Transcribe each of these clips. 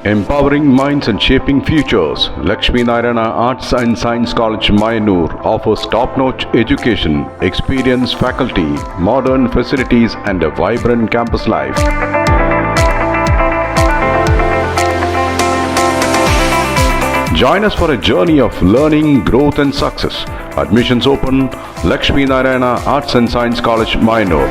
Empowering minds and shaping futures, Lakshmi Narayana Arts and Science College, Mayanur offers top-notch education, experienced faculty, modern facilities and a vibrant campus life. Join us for a journey of learning, growth and success. Admissions open, Lakshmi Narayana Arts and Science College, Mayanur.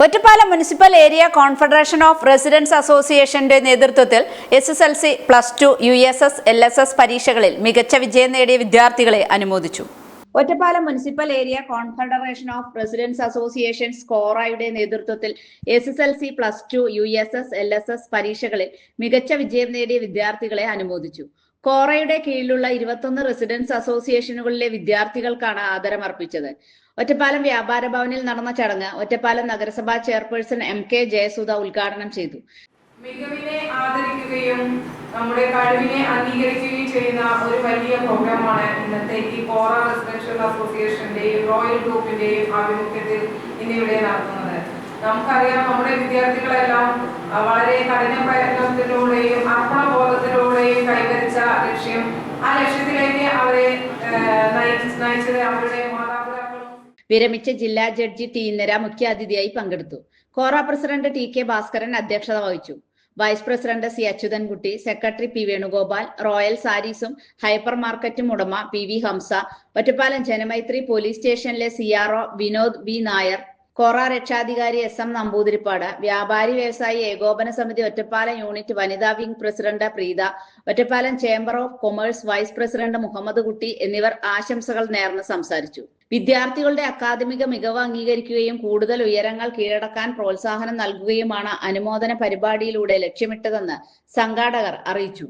Ottapalam municipal area confederation of residence അസോസിയേഷന്റെ നേതൃത്വത്തിൽ SSLC, +2, USS, LSS പരീക്ഷകളിൽ മികച്ച വിജയം നേടിയ വിദ്യാർത്ഥികളെ അനുമോദിച്ചു. Ottapalam municipal area confederation of residence association സ്കോറയുടെ നേതൃത്വത്തിൽ SSLC, +2, USS, LSS പരീക്ഷകളിൽ മികച്ച വിജയം നേടിയ വിദ്യാർത്ഥികളെ അനുമോദിച്ചു. കോറയുടെ കീഴിലുള്ള 21 റെസിഡൻസ് അസോസിയേഷനുകളിലെ വിദ്യാർത്ഥികൾക്കാണ് ആദരമർപ്പിച്ചത്. ഒറ്റപ്പാലം വ്യാപാര ഭവനിൽ നടന്ന ചടങ്ങ് ഒറ്റപ്പാലം നഗരസഭാ ചെയർപേഴ്സൺ MK ജയസുധ ഉദ്ഘാടനം ചെയ്തു. മികവിനെ ആദരിക്കുകയും നമ്മുടെ കഴിവിനെ അംഗീകരിക്കുകയും ചെയ്യുന്ന ഒരു വലിയ പ്രോഗ്രാമാണ് ഇന്നത്തെ ഈ കോറ റെസിഡൻഷ്യൽ അസോസിയേഷന്റെയും റോയൽ ഗ്രൂപ്പിന്റെയും ആഭിമുഖ്യത്തിൽ ഇന്നിവിടെ നടത്തുന്നത്. നമുക്കറിയാം, നമ്മുടെ വിദ്യാർത്ഥികളെല്ലാം വളരെ കഠിന പ്രയത്നത്തിലൂടെയും അർപ്പണബോധത്തിലൂടെയും കൈവരിച്ച ലക്ഷ്യം, ആ ലക്ഷ്യത്തിലേക്ക് അവരെ നയിച്ചത് അവരുടെ മാതാപിതാക്കളും. വിരമിച്ച ജില്ലാ ജഡ്ജി ടി ഇന്ദിര മുഖ്യാതിഥിയായി പങ്കെടുത്തു. കോറ പ്രസിഡന്റ് TK ഭാസ്കരൻ അധ്യക്ഷത വഹിച്ചു. Vice president C Achuthankutty, secretary P Venugopal, royal സാരീസും ഹൈപ്പർ മാർക്കറ്റും ഉടമ PV ഹംസ, ഒറ്റപ്പാലം ജനമൈത്രി പോലീസ് സ്റ്റേഷനിലെ CRO വിനോദ് B നായർ, കോറ രക്ഷാധികാരി SM നമ്പൂതിരിപ്പാട്, വ്യാപാരി വ്യവസായി ഏകോപന സമിതി ഒറ്റപ്പാലം യൂണിറ്റ് വനിതാ wing president Preetha, Ottapalam chamber of commerce vice president Muhammad Kutty എന്നിവർ ആശംസകൾ നേർന്ന് സംസാരിച്ചു. വിദ്യാർത്ഥികളുടെ അക്കാദമിക മികവ് അംഗീകരിക്കുകയും കൂടുതൽ ഉയരങ്ങൾ കീഴടക്കാൻ പ്രോത്സാഹനം നൽകുകയുമാണ് അനുമോദന പരിപാടിയിലൂടെ ലക്ഷ്യമിട്ടതെന്ന് സംഘാടകർ അറിയിച്ചു.